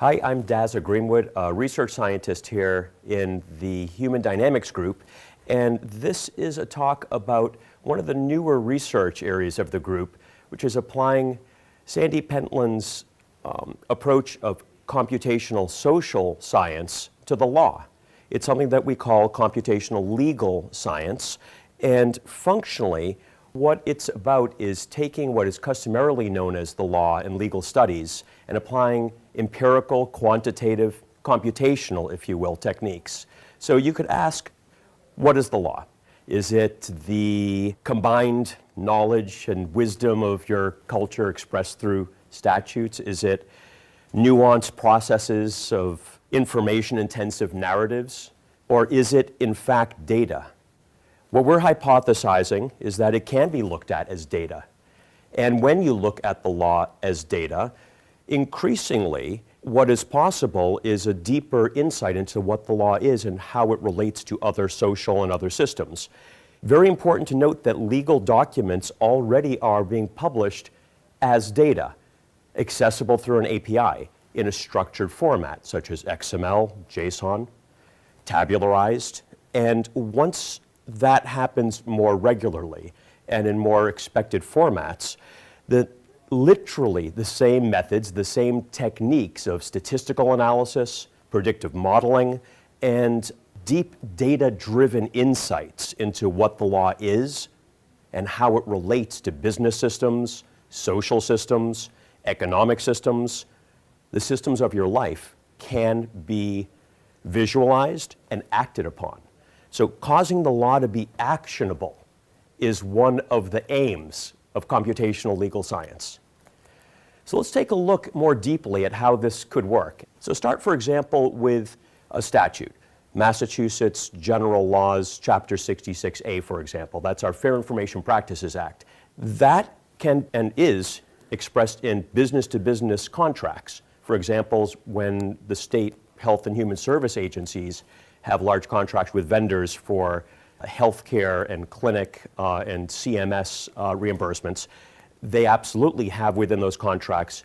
Hi, I'm Dazza Greenwood, a research scientist here in the Human Dynamics group, and this is a talk about one of the newer research areas of the group, which is applying Sandy Pentland's approach of computational social science to the law. It's something that we call computational legal science, and functionally, what it's about is taking what is customarily known as the law in legal studies and applying empirical, quantitative, computational, if you will, techniques. So you could ask, what is the law? Is it the combined knowledge and wisdom of your culture expressed through statutes? Is it nuanced processes of information-intensive narratives? Or is it, in fact, data? What we're hypothesizing is that it can be looked at as data. And when you look at the law as data, increasingly, what is possible is a deeper insight into what the law is and how it relates to other social and other systems. Very important to note that legal documents already are being published as data, accessible through an API in a structured format, such as XML, JSON, tabularized, and once that happens more regularly and in more expected formats, literally the same methods, the same techniques of statistical analysis, predictive modeling, and deep data-driven insights into what the law is and how it relates to business systems, social systems, economic systems, the systems of your life can be visualized and acted upon. So causing the law to be actionable is one of the aims of computational legal science. So let's take a look more deeply at how this could work. So start, for example, with a statute. Massachusetts General Laws, Chapter 66A, for example. That's our Fair Information Practices Act. That can and is expressed in business-to-business contracts. For example, when the state health and human service agencies have large contracts with vendors for healthcare and clinic and CMS reimbursements, they absolutely have within those contracts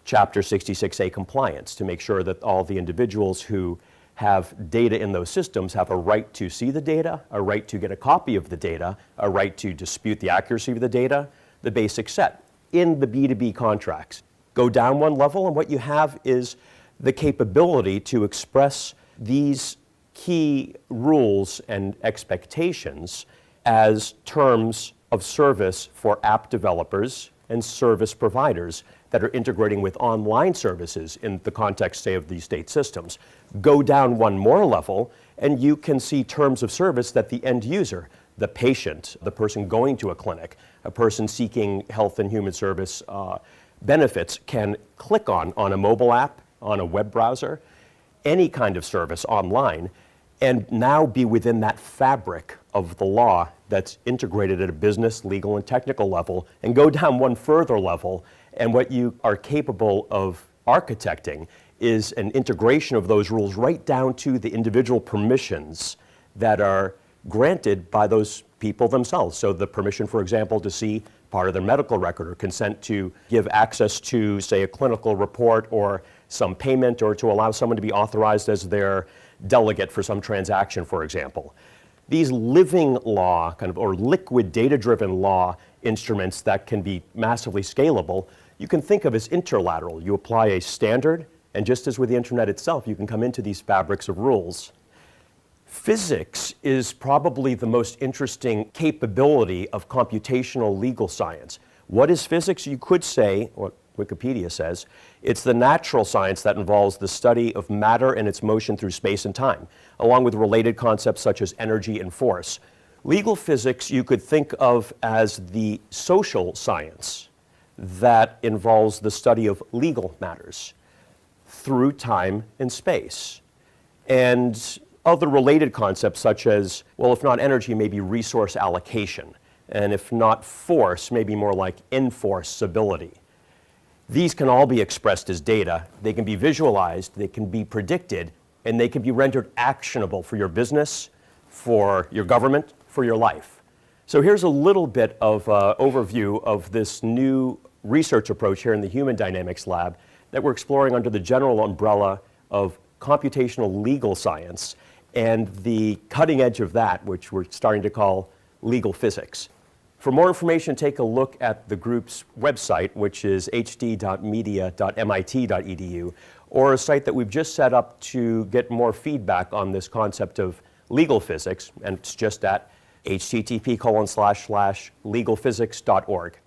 Chapter 66A compliance to make sure that all the individuals who have data in those systems have a right to see the data, a right to get a copy of the data, a right to dispute the accuracy of the data, the basic set in the B2B contracts. Go down one level and what you have is the capability to express these key rules and expectations as terms of service for app developers and service providers that are integrating with online services in the context, say, of these state systems. Go down one more level and you can see terms of service that the end user, the patient, the person going to a clinic, a person seeking health and human service benefits can click on a mobile app, on a web browser, any kind of service online, and now be within that fabric of the law that's integrated at a business, legal, and technical level, and go down one further level, and what you are capable of architecting is an integration of those rules right down to the individual permissions that are granted by those people themselves. So the permission, for example, to see part of their medical record or consent to give access to, say, a clinical report or some payment or to allow someone to be authorized as their delegate for some transaction, for example. These living law, or liquid data-driven law instruments that can be massively scalable, you can think of as interlateral. You apply a standard, and just as with the internet itself, you can come into these fabrics of rules. Physics is probably the most interesting capability of computational legal science. What is physics? You could say, what Wikipedia says, it's the natural science that involves the study of matter and its motion through space and time, along with related concepts such as energy and force. Legal physics you could think of as the social science that involves the study of legal matters through time and space. And other related concepts such as, well, if not energy, maybe resource allocation. And if not force, maybe more like enforceability. These can all be expressed as data. They can be visualized, they can be predicted, and they can be rendered actionable for your business, for your government, for your life. So here's a little bit of overview of this new research approach here in the Human Dynamics Lab that we're exploring under the general umbrella of computational legal science and the cutting edge of that, which we're starting to call legal physics. For more information, take a look at the group's website, which is hd.media.mit.edu, or a site that we've just set up to get more feedback on this concept of legal physics, and it's just at http://legalphysics.org.